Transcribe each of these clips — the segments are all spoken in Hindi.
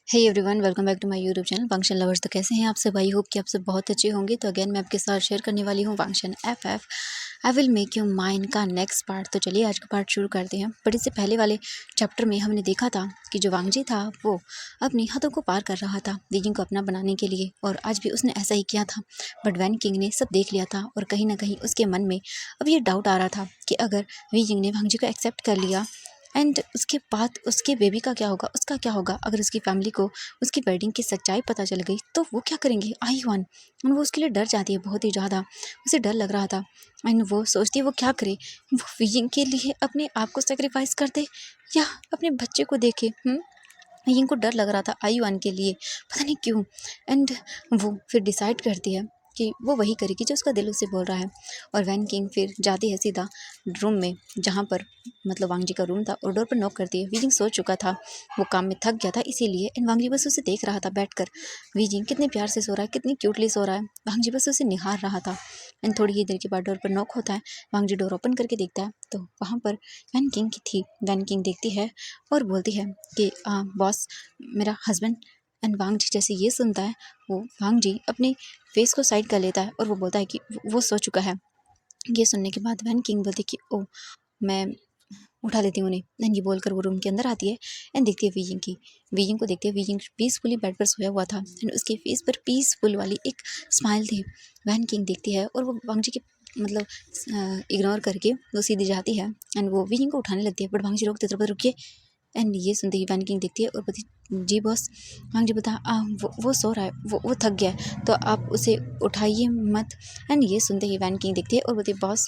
Hey everyone, welcome back to my YouTube channel function lovers. तो कैसे हैं आप सब? आई होप कि आप सब बहुत अच्छे होंगे। तो अगेन मैं आपके साथ शेयर करने वाली हूँ function F I will make you mine का नेक्स्ट पार्ट। तो चलिए आज का पार्ट शुरू करते हैं। बट इससे पहले वाले चैप्टर में हमने देखा था कि जो वांगजी था वो अपनी हदों को पार कर रहा था वीजिंग को अपना बनाने के लिए, और आज भी उसने ऐसा ही किया था। बट वैन किंग ने सब देख लिया था और कहीं ना कहीं उसके मन में अब ये डाउट आ रहा था कि अगर वीजिंग ने वांगजी को एक्सेप्ट कर लिया एंड उसके बाद उसके बेबी का क्या होगा, उसका क्या होगा। अगर उसकी फैमिली को उसकी वेडिंग की सच्चाई पता चल गई तो वो क्या करेंगे। आई वन वो उसके लिए डर जाती है बहुत ही ज़्यादा। उसे डर लग रहा था एंड वो सोचती है वो क्या करे। वो वीजिंग के लिए अपने आप को सेक्रीफाइस कर दे या अपने बच्चे को देखे। वीजिंग को डर लग रहा था आई वन के लिए, पता नहीं क्यों। एंड वो फिर डिसाइड करती है कि वो वही करेगी जो उसका दिल उसे बोल रहा है। और वैन किंग फिर जाती है सीधा रूम में जहाँ पर मतलब वांगजी का रूम था, और डोर पर नॉक करती है। वीजिंग सो चुका था, वो काम में थक गया था इसीलिए। एंड वांगजी बस उसे देख रहा था बैठकर। वीजिंग कितने प्यार से सो रहा है, कितनी क्यूटली सो रहा है। वांगजी बस उसे निहार रहा था। एंड थोड़ी ही देर के बाद डोर पर नॉक होता है। वांगजी डोर ओपन करके देखता है तो वहाँ पर वैन किंग की थी। वैन किंग देखती है और बोलती है कि बॉस, मेरा हस्बैंड। एंड वांगजी जैसे ये सुनता है, वो वांगजी अपने फेस को साइड कर लेता है और वो बोलता है कि वो सो चुका है। ये सुनने के बाद वैन किंग बोलती कि ओ, मैं उठा लेती हूँ उन्हें। एंड ये बोलकर वो रूम के अंदर आती है एंड देखती है वीजिंग की। वीजिंग को देखती है, वीजिंग पीसफुली बेड पर सोया हुआ था एंड उसके फेस पर पीसफुल वाली एक स्माइल थी। वैन किंग देखती है और वो वांगजी के मतलब इग्नोर करके वो सीधी जाती है एंड वो वीजिंग को उठाने लगती है। बट वांगजी रोकते तरफ रुकिए। एंड ये सुनते ही वैन किंग देखती है और बोलती, जी बॉस। वांगजी बता, वो सो रहा है, वो थक गया है तो आप उसे उठाइए मत। एंड ये सुनते ही वैन किंग देखती है और बोलती, बॉस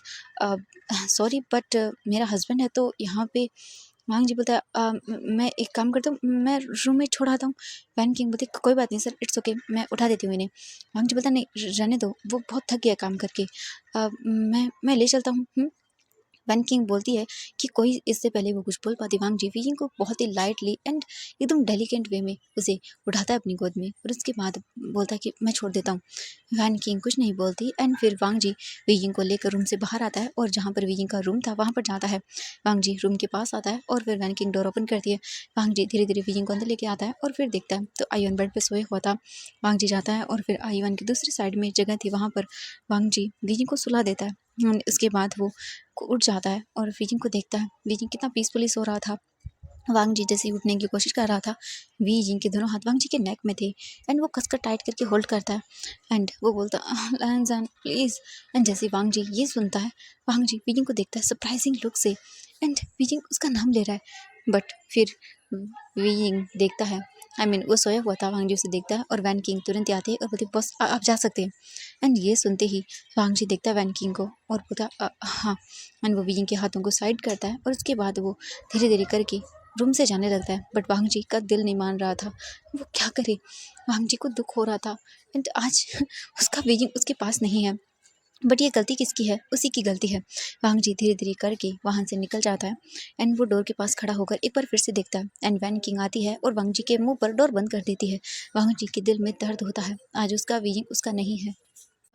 सॉरी बट मेरा हस्बैंड है तो यहाँ पे। वांगजी बोलता है, मैं एक काम करता हूँ, मैं रूम में छोड़ आता हूँ। वैन किंग बोलती, कोई बात नहीं सर, इट्स ओके, मैं उठा देती हूँ इन्हें। वांगजी बोलता, नहीं रहने दो, वो बहुत थक गया है काम करके। मैं ले चलता हूँ। वैन किंग बोलती है कि कोई इससे पहले वो कुछ बोल पाती, वांगजी वीजिंग को बहुत ही लाइटली एंड एकदम डेलिकेट वे में उसे उठाता है अपनी गोद में और उसके बाद बोलता है कि मैं छोड़ देता हूँ। वैन किंग कुछ नहीं बोलती एंड फिर वांगजी वीजिंग को लेकर रूम से बाहर आता है और जहाँ पर वीजिंग का रूम था वहाँ पर जाता है। वांगजी रूम के पास आता है और फिर वैन किंग डोर ओपन करती है। वांगजी धीरे धीरे वीजिंग को अंदर लेके आता है और फिर देखता है तो आयुन बेड पर सोया हुआ था। वांगजी जाता है और फिर आयुन की दूसरी साइड में जगह थी, वहाँ पर वांगजी वीजिंग को सुला देता है। उसके बाद वो उठ जाता है और वीजिंग को देखता है। वीजिंग कितना पीसफुली सो रहा था। वांगजी जैसे ही उठने की कोशिश कर रहा था, वीजिंग के दोनों हाथ वांगजी के नेक में थे एंड वो कसकर टाइट करके होल्ड करता है एंड वो बोलता, लैंजन प्लीज़। एंड जैसे ही वांगजी ये सुनता है, वांगजी वीजिंग को देखता है सरप्राइजिंग लुक से एंड वीजिंग उसका नाम ले रहा है। बट फिर वीजिंग देखता है, वो सोया हुआ था। वांगजी उसे देखता है और वैन किंग तुरंत आते हैं और बोलते, बस आप जा सकते हैं। एंड ये सुनते ही वांगजी देखता है वैन किंग को और बोलता, हाँ। एंड वो वीजिंग के हाथों को साइड करता है और उसके बाद वो धीरे धीरे करके रूम से जाने लगता है। बट वांगजी का दिल नहीं मान रहा था, वो क्या करे। वांगजी को दुख हो रहा था एंड आज उसका वीजिंग उसके पास नहीं है। बट ये गलती किसकी है? उसी की गलती है। वांगजी धीरे धीरे करके वहाँ से निकल जाता है एंड वो डोर के पास खड़ा होकर एक बार फिर से देखता है एंड वैन किंग आती है और वांगजी के मुंह पर डोर बंद कर देती है। वांगजी के दिल में दर्द होता है, आज उसका वीजिंग उसका नहीं है।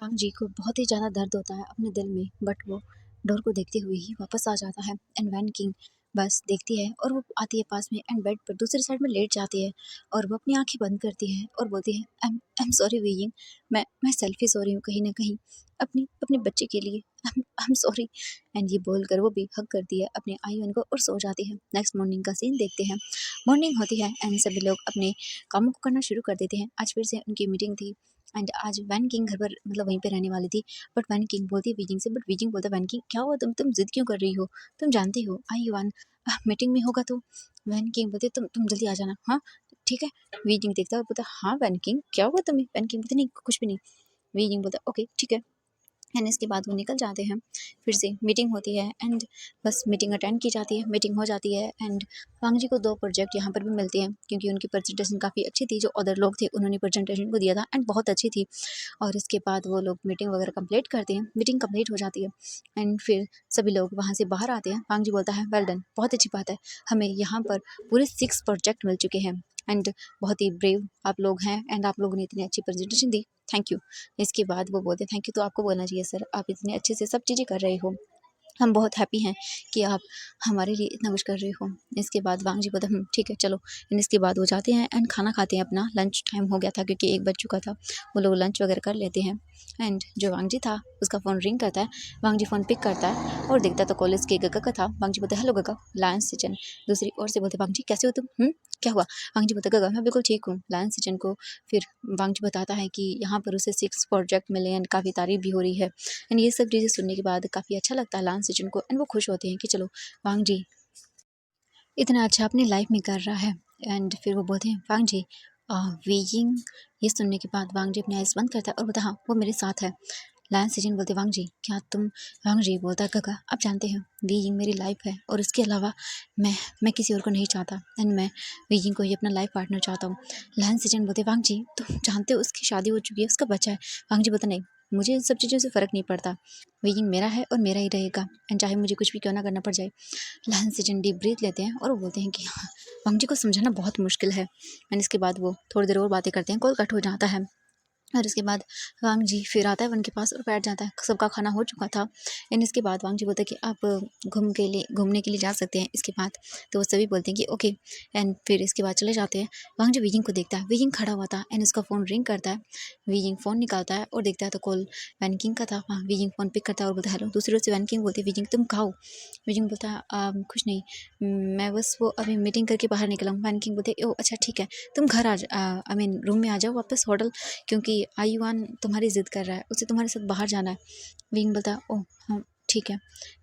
वांगजी को बहुत ही ज़्यादा दर्द होता है अपने दिल में, बट वो डोर को देखते हुए ही वापस आ जाता है एंड वैन किंग बस देखती है और वो आती है पास में एंड बेड पर दूसरी साइड में लेट जाती है और वो अपनी आंखें बंद करती है और बोलती है, आई एम सॉरी वीजिंग, मैं सेल्फिश हो रही हूँ कहीं ना कहीं अपनी अपने बच्चे के लिए। I am sorry. एंड ये बोलकर वो भी हक करती है अपने आयुन को और सो जाती है। नेक्स्ट मॉर्निंग का सीन देखते हैं। मॉर्निंग होती है एंड सभी लोग अपने कामों को करना शुरू कर देते हैं। आज फिर से उनकी मीटिंग थी एंड आज वैन किंग घर पर मतलब वहीं पे रहने वाली थी। बट वैन किंग बोलती है वीजिंग से, बट वीजिंग बोलता है, वैन किंग क्या हुआ, तुम जिद क्यों कर रही हो, तुम जानती हो आई वन मीटिंग में होगा तो। वैन किंग बोलती है, तुम जल्दी आ जाना, हाँ ठीक है। वीजिंग देखता है, बोलता, हाँ वैन किंग क्या हुआ तुम्हें। वैन किंग बोलती, नहीं कुछ भी नहीं। वीजिंग बोलता, ओके ठीक है। एंड इसके बाद वो निकल जाते हैं। फिर से मीटिंग होती है एंड बस मीटिंग अटेंड की जाती है, मीटिंग हो जाती है एंड वांगजी को 2 प्रोजेक्ट यहाँ पर भी मिलते हैं क्योंकि उनकी प्रेजेंटेशन काफ़ी अच्छी थी। जो अदर लोग थे उन्होंने प्रेजेंटेशन को दिया था एंड बहुत अच्छी थी। और इसके बाद वो लोग मीटिंग वगैरह कंप्लीट करते हैं, मीटिंग कंप्लीट हो जाती है एंड फिर सभी लोग वहाँ से बाहर आते हैं। वांगजी बोलता है, वेल डन, बहुत अच्छी बात है, हमें यहाँ पर पूरे 6 प्रोजेक्ट मिल चुके हैं एंड बहुत ही ब्रेव आप लोग हैं एंड आप लोगों ने इतनी अच्छी प्रेजेंटेशन दी, थैंक यू। इसके बाद वो बोलते, थैंक यू तो आपको बोलना चाहिए सर, आप इतने अच्छे से सब चीज़ें कर रहे हो। हम बहुत हैप्पी हैं कि आप हमारे लिए इतना कुछ कर रहे हो। इसके बाद वांग जी बोलता है ठीक है चलो। एंड इसके बाद वो जाते हैं एंड खाना खाते हैं, अपना लंच टाइम हो गया था क्योंकि 1 बज चुका था। वो लोग लंच वगैरह कर लेते हैं एंड जो वांग जी था उसका फ़ोन रिंग करता है। वांग जी फ़ोन पिक करता है और देखता है तो कॉलेज के गगा का था। वांग जी बोलते हैं हेलो गगा, लायन सिचन दूसरी ओर से बोलते वांग जी कैसे हो तुम? क्या हुआ? वांग जी बोलते गगा मैं बिल्कुल ठीक हूँ। लायन सिचन को फिर वांग जी बताता है कि यहाँ पर उसे 6 प्रोजेक्ट मिले एंड काफ़ी तारीफ़ भी हो रही है। एंड ये सब चीज़ें सुनने के बाद काफ़ी अच्छा लगता है लान सिचुन को एंड वो खुश होते हैं कि चलो वांग जी इतना अच्छा अपनी लाइफ में कर रहा है। एंड फिर वो बोलते हैं वांग जी वेइंग। ये सुनने के बाद वांग जी अपने आइज़ बंद करता है और बोलता हाँ वो मेरे साथ है। लायन सिजन बोलते वांग जी क्या तुम? वांग जी बोलता काका आप जानते हैं वेइंग मेरी लाइफ है और उसके अलावा मैं किसी और को नहीं चाहता एंड मैं वेइंग को ही अपना लाइफ पार्टनर चाहता हूँ। लायन सिजन बोलते वांग जी तुम जानते हो उसकी शादी हो चुकी है, उसका बच्चा है। वांग जी बोलता नहीं, मुझे इन सब चीज़ों से फ़र्क नहीं पड़ता। वेइंग मेरा है और मेरा ही रहेगा एंड चाहे मुझे कुछ भी क्यों ना करना पड़ जाए। लहन से डीप ब्रीथ लेते हैं और वो बोलते हैं कि हाँ वांग जी को समझाना बहुत मुश्किल है। एंड इसके बाद वो थोड़ी देर और बातें करते हैं, कॉल कट हो जाता है और इसके बाद वांग जी फिर आता है उनके पास और बैठ जाता है। सबका खाना हो चुका था एंड इसके बाद वांग जी बोलते हैं कि आप घूमने के लिए जा सकते हैं इसके बाद। तो वो सभी बोलते हैं कि ओके एंड फिर इसके बाद चले जाते हैं। वांग जी वीजिंग को देखता है, वीजिंग खड़ा हुआ था एंड उसका फ़ोन रिंग करता है। वीजिंग फ़ोन निकालता है और देखता है तो कॉल वैन किंग का था। हाँ वीजिंग फ़ोन पिक करता है और बोलता है हेलो। दूसरी ओर से वैन किंग बोलते हैं वीजिंग तुम कहाँ हो? वीजिंग बोलता है कुछ नहीं, मैं बस वो अभी मीटिंग करके बाहर निकला हूँ। वैन किंग बोलते ओह अच्छा ठीक है, तुम घर आ जा आई मीन रूम में आ जाओ वापस होटल, क्योंकि आयुआन तुम्हारी ज़िद कर रहा है, उसे तुम्हारे साथ बाहर जाना है। विंग बोलता है ओह हाँ ठीक है।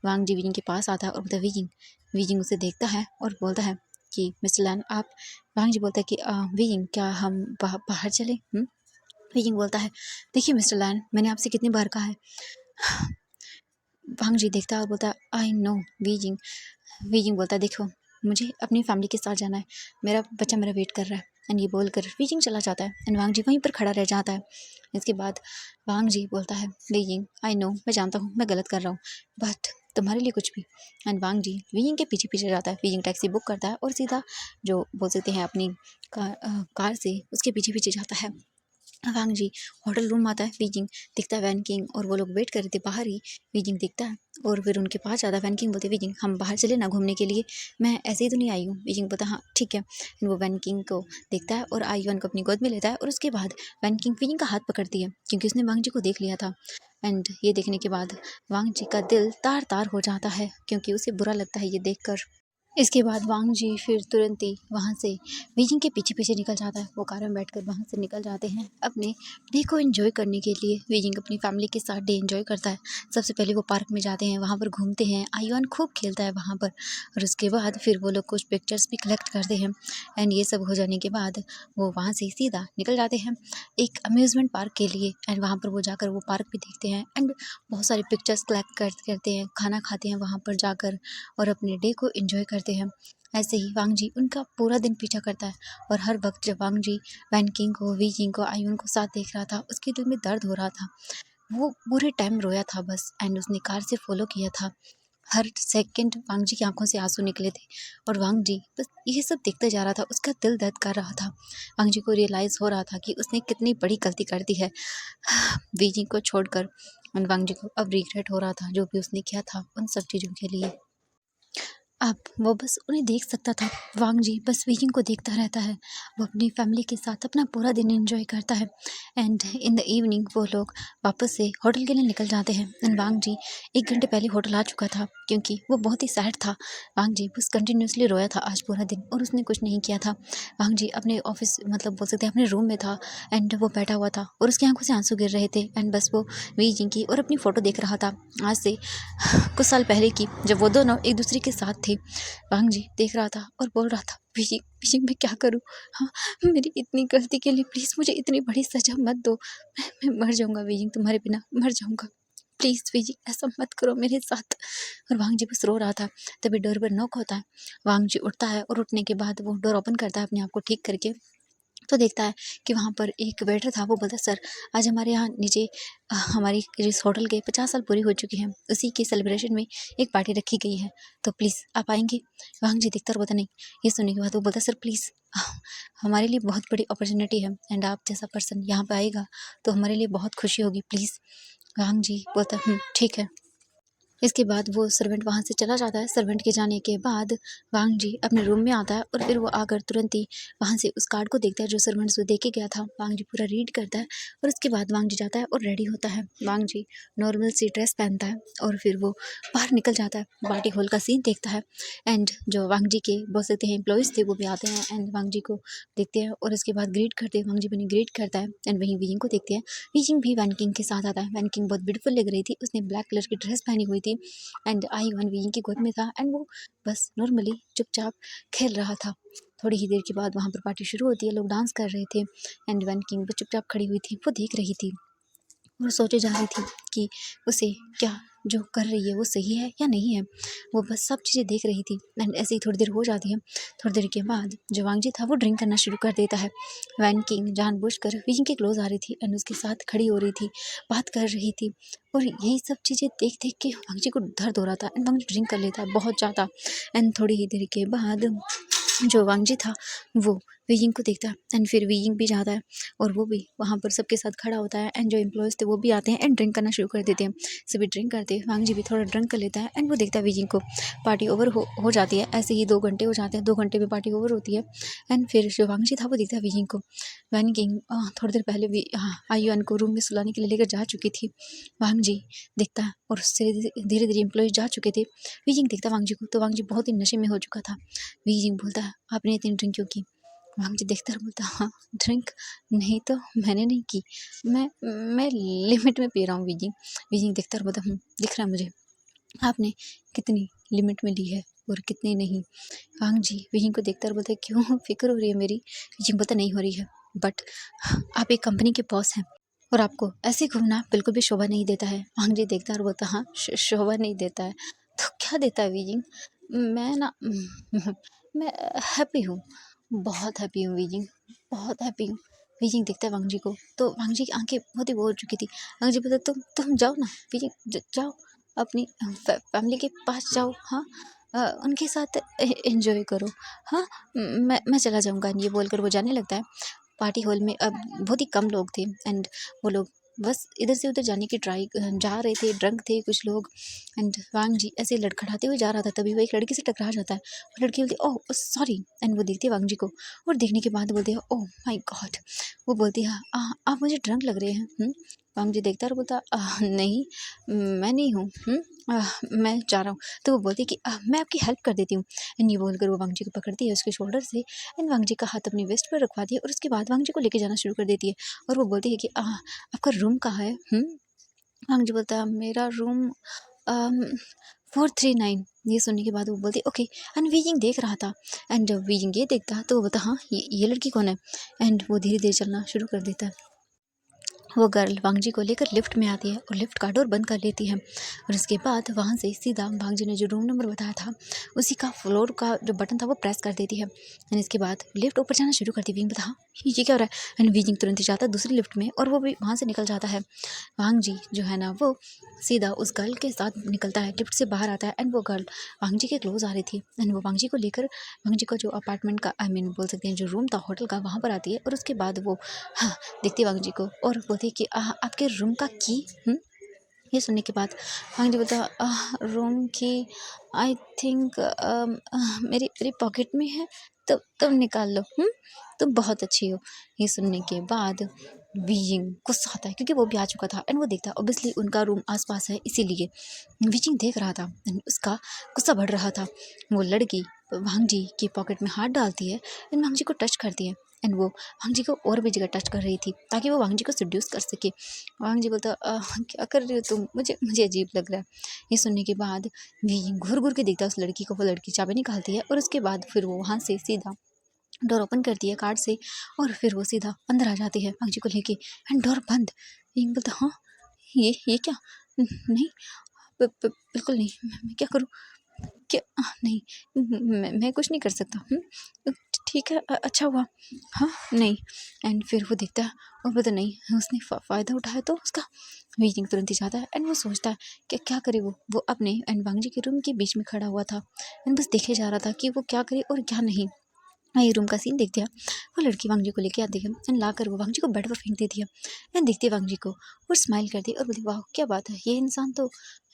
वांग जी विंग के पास आता है और बोलता है विंग। विंग उसे देखता है और बोलता है कि मिस्टर लैन आप। वांग जी बोलता है कि विंग क्या हम बाहर चले? विंग बोलता है देखिए मिस्टर लैन मैंने आपसे कितनी बार कहा है। वांग जी देखता है और बोलता है आई नो विंग। विंग बोलता है देखो मुझे अपनी फैमिली के साथ जाना है, मेरा बच्चा मेरा वेट कर रहा है। एंड ये बोलकर वीजिंग चला जाता है एंड वांग जी वहीं पर खड़ा रह जाता है। इसके बाद वांग जी बोलता है वीजिंग आई नो मैं जानता हूँ मैं गलत कर रहा हूँ बट तुम्हारे लिए कुछ भी। एंड वांग जी वीजिंग के पीछे पीछे जाता है। वीजिंग टैक्सी बुक करता है और सीधा जो बोल सकते हैं अपनी कार से उसके पीछे पीछे जाता है। वांग जी होटल रूम आता है। बीजिंग दिखता है वैन किंग और वो लोग वेट कर रहे थे बाहर ही। बीजिंग दिखता है और फिर उनके पास जाता है। वैन किंग बोलते बीजिंग हम बाहर चले ना घूमने के लिए, मैं ऐसे ही तो नहीं आई हूँ। बीजिंग बोलता हाँ ठीक है। वो वैन किंग को देखता है और आयुआन को अपनी गोद में लेता है और उसके बाद वैन किंग बीजिंग का हाथ पकड़ती है क्योंकि उसने वांग जी को देख लिया था। एंड ये देखने के बाद वांग जी का दिल तार तार हो जाता है क्योंकि उसे बुरा लगता है ये देख। इसके बाद वांग जी फिर तुरंत ही वहाँ से बीजिंग के पीछे पीछे निकल जाता है। वो कार में बैठकर वहाँ से निकल जाते हैं अपने डे को एंजॉय करने के लिए। बीजिंग अपनी फैमिली के साथ डे एंजॉय करता है। सबसे पहले वो पार्क में जाते हैं, वहाँ पर घूमते हैं। आयुआन खूब खेलता है वहाँ पर और उसके बाद फिर वो लोग कुछ पिक्चर्स भी कलेक्ट करते हैं। एंड ये सब हो जाने के बाद वो वहाँ से सीधा निकल जाते हैं एक अम्यूज़मेंट पार्क के लिए। एंड वहाँ पर वो जाकर वो पार्क भी देखते हैं एंड बहुत सारी पिक्चर्स कलेक्ट करते हैं, खाना खाते हैं वहाँ पर जाकर और अपने डे को एंजॉय करते हैं। ऐसे ही वांग जी उनका पूरा दिन पीछा करता है और हर वक्त जब वांग जी वैन किंग को, वी किंग को, आयुन को साथ देख रहा था उसके दिल में दर्द हो रहा था। वो पूरे टाइम रोया था बस एंड उसने कार से फॉलो किया था। हर सेकंड वांग जी की आंखों से आंसू निकले थे और वांग जी बस ये सब देखते जा रहा था। उसका दिल दर्द कर रहा था। वांग जी को रियलाइज़ हो रहा था कि उसने कितनी बड़ी गलती कर दी है वी जी को छोड़कर। और वांग जी को अब रिग्रेट हो रहा था जो भी उसने किया था उन सब चीज़ों के लिए। अब वो बस उन्हें देख सकता था। वांग जी बस वीकिंग को देखता रहता है। वो अपनी फैमिली के साथ अपना पूरा दिन एंजॉय करता है एंड इन द इवनिंग वो लोग वापस से होटल के लिए निकल जाते हैं। एंड वांग जी 1 घंटे पहले होटल आ चुका था क्योंकि वो बहुत ही सैड था। वांग जी बस कंटिन्यूअसली रोया था आज पूरा दिन और उसने कुछ नहीं किया था। वांग जी अपने ऑफिस मतलब बोल सकते हैं अपने रूम में था एंड वो बैठा हुआ था और उसकी आंखों से आंसू गिर रहे थे एंड बस वो वी जी की और अपनी फ़ोटो देख रहा था आज से कुछ साल पहले की, जब वो दोनों एक दूसरे के साथ थे। वांग जी देख रहा था और बोल रहा था बीजिंग बीजिंग मैं क्या करूँ? हाँ मेरी इतनी गलती के लिए प्लीज़ मुझे इतनी बड़ी सज़ा मत दो। मैं मर जाऊँगा बीजिंग, तुम्हारे बिना मर जाऊँगा। प्लीज़ बीजिंग ऐसा मत करो मेरे साथ। और वांग जी बस रो रहा था। तभी डोर पर नॉक होता है। वांग जी उठता है और उठने के बाद वो डोर ओपन करता है अपने आप को ठीक करके। तो देखता है कि वहाँ पर एक वेटर था। वो बोलता है सर आज हमारे यहाँ नीचे हमारी इस होटल के 50 साल पूरी हो चुकी हैं, उसी के सेलिब्रेशन में एक पार्टी रखी गई है, तो प्लीज़ आप आएंगे? वांग जी देखता और बोलता नहीं। ये सुनने के बाद वो बोलता सर प्लीज़ हमारे लिए बहुत बड़ी अपॉर्चुनिटी है एंड आप जैसा पर्सन यहाँ पे आएगा तो हमारे लिए बहुत खुशी होगी, प्लीज़। वांग जी बोलता ठीक है। इसके बाद वो सर्वेंट वहाँ से चला जाता है। सर्वेंट के जाने के बाद वांग जी अपने रूम में आता है और फिर वो आकर तुरंत ही वहाँ से उस कार्ड को देखता है जो सर्वेंट्स वो दे के गया था। वांग जी पूरा रीड करता है और उसके बाद वांग जी जाता है और रेडी होता है। वांग जी नॉर्मल सी ड्रेस पहनता है और फिर वो बाहर निकल जाता है, पार्टी हॉल का सीन देखता है। एंड जो वांग जी के बोल सकते हैं एम्प्लॉयज़ थे वो भी आते हैं एंड वांग जी को देखते हैं और उसके बाद ग्रीट करते हैं। वांग जी भी ग्रीट करता है एंड वहीं वीइंग को देखते हैं। वीइंग भी वैन किंग के साथ आता है। वैन किंग बहुत ब्यूटीफुल लग रही थी, उसने ब्लैक कलर की ड्रेस पहनी हुई थी एंड आई वन वीइंग की गोद में था एंड वो बस नॉर्मली चुपचाप खेल रहा था। थोड़ी ही देर के बाद वहाँ पर पार्टी शुरू होती है, लोग डांस कर रहे थे एंड वैन किंग वो चुपचाप खड़ी हुई थी, वो देख रही थी। वो सोचे जा रही थी कि उसे क्या जो कर रही है वो सही है या नहीं है। वो बस सब चीज़ें देख रही थी एंड ऐसे ही थोड़ी देर हो जाती है। थोड़ी देर के बाद जो वांग जी था वो ड्रिंक करना शुरू कर देता है। वैन किंग जानबूझकर वीइंग के क्लोज आ रही थी एंड उसके साथ खड़ी हो रही थी, बात कर रही थी और यही सब चीज़ें देख देख के वांग जी को दर्द हो रहा था एंड वांग जी ड्रिंक कर लेता है बहुत ज़्यादा। एंड थोड़ी ही देर के बाद जो वांग जी था वो वीइंग को देखता है एंड फिर वीइंग भी जाता है और वो भी वहाँ पर सबके साथ खड़ा होता है एंड जो एम्प्लॉयज़ थे वो भी आते हैं एंड ड्रिंक करना शुरू कर देते हैं। सभी ड्रिंक करते हैं, वांग जी भी थोड़ा ड्रिंक कर लेता है एंड वो देखता है वीइंग को। पार्टी ओवर हो जाती है। ऐसे ही 2 घंटे हो जाते हैं, 2 घंटे में पार्टी ओवर होती है एंड फिर जो वांग जी था वो देखता है वीइंग को। वैन किंग थोड़ी देर पहले भी आयुआन को रूम में सुलाने के लिए लेकर जा चुकी थी। वांग जी देखता है और उससे धीरे धीरे एम्प्लॉयज़ जा चुके थे। वीइंग देखता है वांग जी को तो वांग जी बहुत ही नशे में हो चुका था। वीइंग बोलता है आपने इतनी ड्रिंक क्यों की? वांग जी देखता है और बोलता हाँ ड्रिंक नहीं तो मैंने नहीं की, मैं लिमिट में पी रहा हूँ वीजिंग। वीजिंग देखता है और बोलता दिख रहा है मुझे आपने कितनी लिमिट में ली है और कितनी नहीं। वांग जी वीजिंग को देखता है और बोलता है क्यों फिक्र हो रही है मेरी? वीजिंग बोलता नहीं हो रही है बट आप एक कंपनी के बॉस हैं और आपको ऐसे घूमना बिल्कुल भी शोभा नहीं देता है। वांग जी देखता है और बोलता हाँ शोभा नहीं देता है तो क्या देता है वीजिंग? मैं ना मैं हैप्पी हूँ, बहुत हैप्पी हूँ वीजिंग, बहुत हैप्पी हूँ। वीजिंग देखता है वांग जी को तो वांग जी की आंखें बहुत ही वो हो चुकी थी। वांग जी बोलता तुम जाओ ना वीजिंग, जाओ अपनी फैमिली के पास जाओ। हाँ उनके साथ एंजॉय करो। हाँ मैं चला जाऊँगा ये बोलकर वो जाने लगता है। पार्टी हॉल में अब बहुत ही कम लोग थे एंड वो लोग बस इधर से उधर जाने की जा रहे थे, ड्रंक थे कुछ लोग एंड वांग जी ऐसे लड़खड़ाते हुए जा रहा था। तभी वो एक लड़की से टकरा जाता है। वो लड़की बोलती है ओह सॉरी एंड वो देखती है वांग जी को और देखने के बाद बोलती है ओह माय गॉड। वो बोलती है आप मुझे ड्रंक लग रहे हैं। वांग जी देखता है और बोलता नहीं मैं नहीं हूँ। मैं जा रहा हूँ। तो वो बोलती है कि मैं आपकी हेल्प कर देती हूँ एंड ये बोलकर वो वांग जी को पकड़ती है उसके शोल्डर से एंड वांग जी का हाथ अपनी वेस्ट पर रखवाती है और उसके बाद वांग जी को लेके जाना शुरू कर देती है और वो बोलती है कि आपका रूम कहाँ है? वांग जी बोलता है मेरा रूम 439। ये सुनने के बाद वो बोलती ओके एंड वीजिंग देख रहा था एंड जब वीजिंग ये देखता है तो वो बोलता हाँ ये लड़की कौन है एंड वो धीरे धीरे चलना शुरू कर देता है। वो गर्ल वांग जी को लेकर लिफ्ट में आती है और लिफ्ट का डोर बंद कर लेती है और उसके बाद वहाँ से सीधा वांग जी ने जो रूम नंबर बताया था उसी का फ्लोर का जो बटन था वो प्रेस कर देती है एंड इसके बाद लिफ्ट ऊपर जाना शुरू करती है। विंग बता हाँ ये क्या हो रहा है एंड वीजिंग तुरंत ही जाता है दूसरी लिफ्ट में और वो भी वहाँ से निकल जाता है। वांग जी जो है ना वो सीधा उस गर्ल के साथ निकलता है, लिफ्ट से बाहर आता है एंड वो गर्ल वांग जी के क्लोज आ रही थी एंड वो वांग जी को लेकर वांग जी का जो अपार्टमेंट का आई मीन बोल सकते हैं जो रूम था होटल का वहाँ पर आती है और उसके बाद वो हाँ देखती है वांग जी को और बोलती है कि आपके रूम का की? ये सुनने के बाद वांग जी बोलता रूम की आई थिंक मेरी मेरी पॉकेट में है तो तुम निकाल लो। तुम बहुत अच्छी हो। ये सुनने के बाद वीजिंग गुस्सा आता है क्योंकि वो भी आ चुका था एंड वो देखता है ऑब्वियसली उनका रूम आसपास है इसीलिए वीजिंग देख रहा था एंड उसका गुस्सा बढ़ रहा था। वो लड़की वांग जी की पॉकेट में हाथ डालती है एंड वांग जी को टच करती है एंड वो वांग जी को और भी जगह टच कर रही थी ताकि वो वांग जी को सेड्यूस कर सके। वांग जी बोलता क्या कर रही हो तुम? मुझे मुझे अजीब लग रहा है। ये सुनने के बाद वीजिंग घूर घूर के देखता है उस लड़की को। वो लड़की चाबी निकालती है और उसके बाद फिर वो वहाँ से सीधा डोर ओपन करती है कार्ड से और फिर वो सीधा अंदर आ जाती है वांग जी को लेके एंड डोर बंद। वीजिंग बोलता हाँ ये क्या? नहीं बिल्कुल नहीं। मैं क्या करूँ? क्या नहीं मैं कुछ नहीं कर सकता। ठीक है अच्छा हुआ। हाँ नहीं एंड फिर वो देखता है और बोलता नहीं उसने फ़ायदा उठाया तो उसका। वीजिंग तुरंत ही जाता है एंड वो सोचता है कि क्या करे। वो अपने एंड वांग जी के रूम के बीच में खड़ा हुआ था एंड बस देखे जा रहा था कि वो क्या करे और क्या नहीं। ये रूम का सीन देखती है। वो लड़की वांग जी को लेके आती है एंड लाकर वो वांग जी को बेड पर फेंक देती है एंड देखती है वांग जी को और स्माइल करती है और बोलती वाह क्या बात है, ये इंसान तो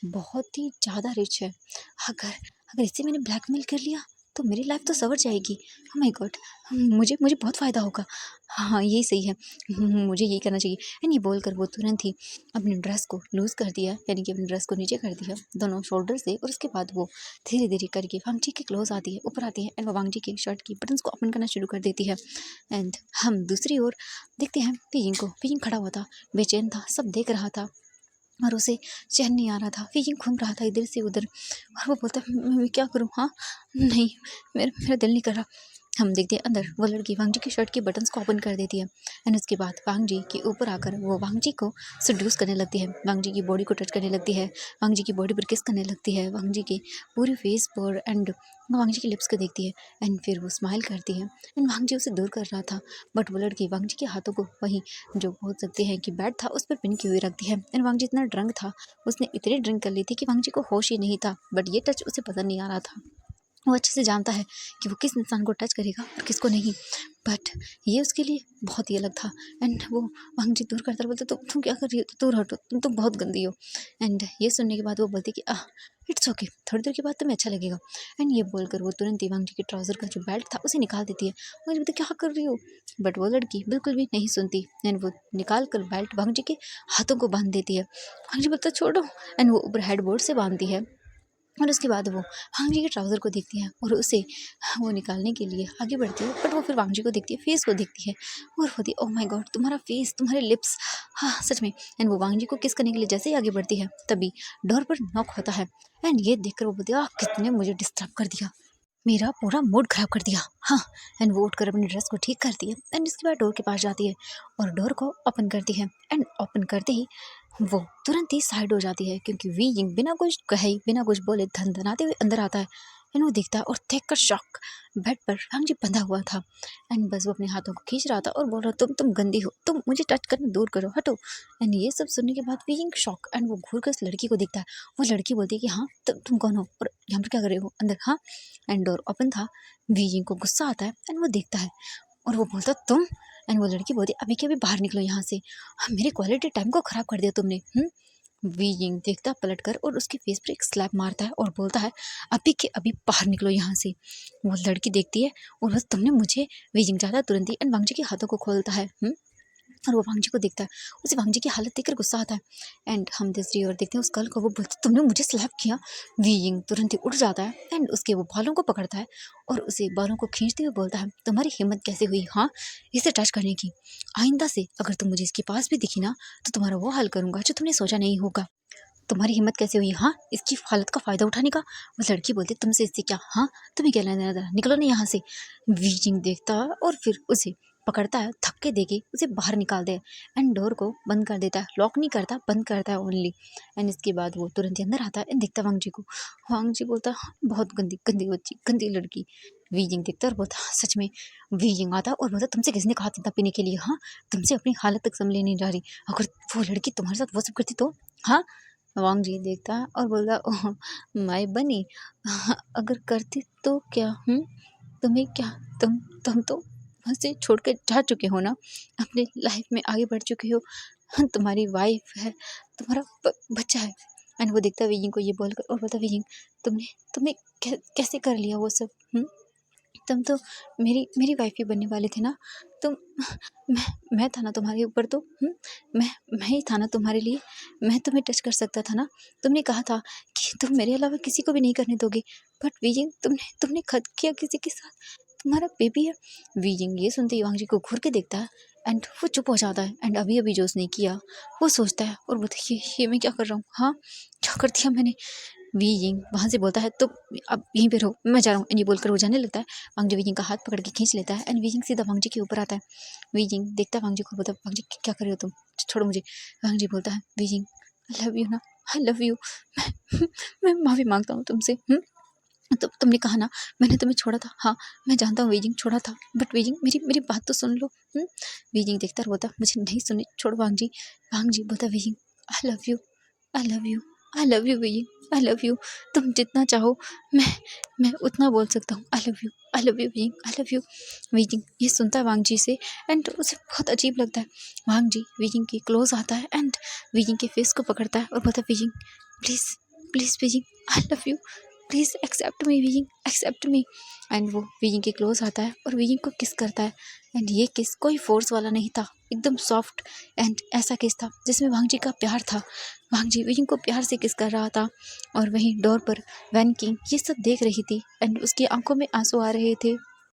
बहुत ही ज़्यादा रिच है। अगर अगर इससे मैंने ब्लैकमेल कर लिया तो मेरी लाइफ तो सवर जाएगी। ओह माय गॉड, मुझे मुझे बहुत फ़ायदा होगा। हाँ यही सही है, मुझे यही करना चाहिए। एंड ये बोलकर वो तुरंत ही अपनी ड्रेस को लूज़ कर दिया, यानी कि अपनी ड्रेस को नीचे कर दिया दोनों शोल्डर से, और उसके बाद वो धीरे धीरे करके वांग जी के क्लोज आती है, ऊपर आती है एंड वो वांग जी की शर्ट की बटन्स को ओपन करना शुरू कर देती है। एंड हम दूसरी ओर देखते हैं पीयिंग को। पीयिंग खड़ा हुआ था, बेचैन था, सब देख रहा था और उसे चैन नहीं आ रहा था। पीयिंग घूम रहा था इधर से उधर और वो बोलता मैं क्या करूँ, हाँ नहीं मेरा मेरा दिल नहीं कर रहा। हम देखते हैं अंदर वो लड़की वांग जी की शर्ट के बटन्स को ओपन कर देती है एंड उसके बाद वांग जी के ऊपर आकर वो वांग जी को सेड्यूस करने लगती है, वांग जी की बॉडी को टच करने लगती है, वांग जी की बॉडी पर किस करने लगती है, वांग जी के पूरे फेस पर एंड वांग जी की लिप्स को देखती है एंड फिर वो स्माइल करती है एंड वांग जी उसे दूर कर रहा था बट वो लड़की वांग जी के हाथों को वहीं जो बोल सकते हैं कि बेड था उस पर पिन की हुई रखती है एंड वांग जी इतना ड्रंक था, उसने इतनी ड्रिंक कर ली थी कि वांग जी को होश ही नहीं था, बट ये टच उसे पसंद नहीं आ रहा था। वो अच्छे से जानता है कि वो किस इंसान को टच करेगा और किसको नहीं, बट ये उसके लिए बहुत ही अलग था। एंड वो वांग जी दूर करता बोलते तुम क्या कर रही हो, दूर हटो, तुम बहुत गंदी हो। एंड ये सुनने के बाद वो बोलती कि इट्स ओके, थोड़ी देर के बाद तुम्हें अच्छा लगेगा। एंड ये बोलकर वो तुरंत ही वांग जी के ट्राउज़र का जो बेल्ट था उसे निकाल देती है। मुझे बोलती क्या कर रही हो, बट वो लड़की बिल्कुल भी नहीं सुनती एंड वो निकाल कर बेल्ट वांग जी के हाथों को बांध देती है। वांग जी बोलता छोड़ो एंड वो ऊपर हेडबोर्ड से बांधती है और उसके बाद वो वांग जी के ट्राउज़र को देखती है और उसे वो निकालने के लिए आगे बढ़ती है, बट वो फिर वांग जी को देखती है, फेस को देखती है और बोलती है ओह माय गॉड तुम्हारा फेस, तुम्हारे लिप्स, हाँ सच में। एंड वो वांग जी को किस करने के लिए जैसे ही आगे बढ़ती है तभी डोर पर नॉक होता है एंड ये देखकर वो बोलती है कितने मुझे डिस्टर्ब कर दिया, मेरा पूरा मूड खराब कर दिया, हाँ। एंड वो उठकर अपनी ड्रेस को ठीक करती है एंड इसके बाद डोर के पास जाती है और डोर को ओपन करती है एंड ओपन करते ही वो तुरंत ही साइड हो जाती है क्योंकि वी यिंग बिना कुछ कहे बिना कुछ बोले धनधनाते हुए अंदर आता है एंड वो दिखता है और देख कर शॉक, बेड पर वांग जी बंधा हुआ था एंड बस वो अपने हाथों को खींच रहा था और बोल रहा तुम गंदी हो, तुम मुझे टच करना दूर करो, हटो। एंड ये सब सुनने के बाद वी यिंग शॉक एंड वो घूर कर उस लड़की को दिखता है। वो लड़की बोलती है कि हाँ तुम कौन हो और यहाँ पर क्या कर रहे हो अंदर, हाँ। एंड डोर ओपन था, वी यिंग को गुस्सा आता है एंड वो देखता है और वो बोलता तुम, एंड वो लड़की बोलती अभी के अभी बाहर निकलो यहाँ से, मेरे क्वालिटी टाइम को ख़राब कर दिया तुमने। वी यिंग देखता पलट कर और उसके फेस पर एक स्लैप मारता है और बोलता है अभी के अभी बाहर निकलो यहाँ से। वो लड़की देखती है और बस तुमने मुझे, वी यिंग जाता है तुरंत ही एंड वांग जी के हाथों को खोलता है। और वो वांग जी को देखता है, उसे वांग जी की हालत देखकर गुस्सा आता है एंड हम दूसरी ओर देखते हैं उस गर्ल को, वो बोलती तुमने मुझे स्लैप किया। वी यिंग तुरंत ही उठ जाता है एंड उसके वो बालों को पकड़ता है और उसे बालों को खींचते हुए बोलता है तुम्हारी हिम्मत कैसे हुई, हाँ इसे टच करने की, आइंदा से अगर तुम मुझे इसके पास भी दिखी ना तो तुम्हारा वो हाल करूंगा जो तुमने सोचा नहीं होगा। तुम्हारी हिम्मत कैसे हुई, हाँ इसकी हालत का फ़ायदा उठाने का। वो लड़की बोलती तुमसे इससे क्या, हाँ तुम्हें क्या लेना देना, निकलो ना यहाँ से। वीजिंग देखता है और फिर उसे पकड़ता है, धक्के देके उसे बाहर निकाल दे एंड डोर को बंद कर देता है, लॉक नहीं करता, बंद करता है ओनली। एंड इसके बाद वो तुरंत ही अंदर आता है एंड देखता है वांग जी को। वांग जी बोलता है बहुत गंदी गंदी बच्ची, गंदी लड़की। वीजिंग देखता है और बोलता सच में। वीजिंग आता है और बोलता तुमसे किसने कहा था पीने के लिए, हाँ तुमसे अपनी हालत तक संभले नहीं जा रही, अगर वो लड़की तुम्हारे साथ वो सब करती तो, हाँ। वांग जी देखता है और बोला ओह माय बनी, अगर करती तो क्या, तुम्हें क्या, तुम तो मुझसे छोड़ कर जा चुके हो ना, अपने लाइफ में आगे बढ़ चुके हो, तुम्हारी वाइफ है, तुम्हारा बच्चा है। एंड वो देखता है वियिंग को ये बोलकर और बोलता वियिंग तुमने तुमने कैसे कर लिया वो सब, तुम तो मेरी मेरी वाइफ ही बनने वाले थे ना, तुम, मैं था ना तुम्हारे ऊपर तो, मैं ही था ना तुम्हारे लिए, मैं तुम्हें टच कर सकता था ना। तुमने कहा था कि तुम मेरे अलावा किसी को भी नहीं करने दोगे, बट विजिंग तुमने तुमने खत किया किसी के साथ, तुम्हारा बेबी है। विजिंग ये सुनते ही वांग जी को घूर के देखता है एंड वो चुप हो जाता है एंड अभी अभी जो उसने किया वो सोचता है और बोलता है ये मैं क्या कर रहा हूँ, हाँ क्या कर दिया मैंने। वी यिंग वहाँ से बोलता है तो अब यहीं पे रहो, मैं जा रहा हूँ, ये बोलकर वो जाने लगता है। वांग जी वी यिंग का हाथ पकड़ के खींच लेता है एंड वी यिंग सीधा वांग जी के ऊपर आता है। वी यिंग देखता है वांग जी को, बोलता है वांग जी क्या कर रहे हो तुम, छोड़ो मुझे। वांग जी बोलता है Wei Ying I love you ना, आई लव यू, मैं मैं माफ़ी मांगता हूँ तुमसे। तो तुमने कहा ना मैंने तुम्हें छोड़ा था, हाँ मैं जानता हूँ वीजिंग छोड़ा था, बट वीजिंग मेरी मेरी बात तो सुन लो। वीजिंग देखता है, बोलता मुझे नहीं सुननी, छोड़ो वांग जी। वांग जी बोलता wheezing I love you, I love you, I love you wheezing, I love you. तुम जितना चाहो मैं उतना बोल सकता हूँ, आई love you, I love you wheezing, I love you. Wheezing ये सुनता है वांग जी से एंड उसे बहुत अजीब लगता है। वांग जी वीजिंग के क्लोज आता है एंड वीजिंग के फेस को पकड़ता है और बोलता है Weijing please please Weijing, I love you, please accept me Weijing, accept me. And वो वीजिंग के क्लोज आता है और वीजिंग को किस करता है एंड ये किस कोई फोर्स वाला नहीं था, एकदम सॉफ्ट एंड ऐसा किस था जिसमें वांग जी का प्यार था। वांग जी वीजिंग को प्यार से किस कर रहा था और वहीं डोर पर वैन किंग ये सब देख रही थी एंड उसकी आंखों में आंसू आ रहे थे।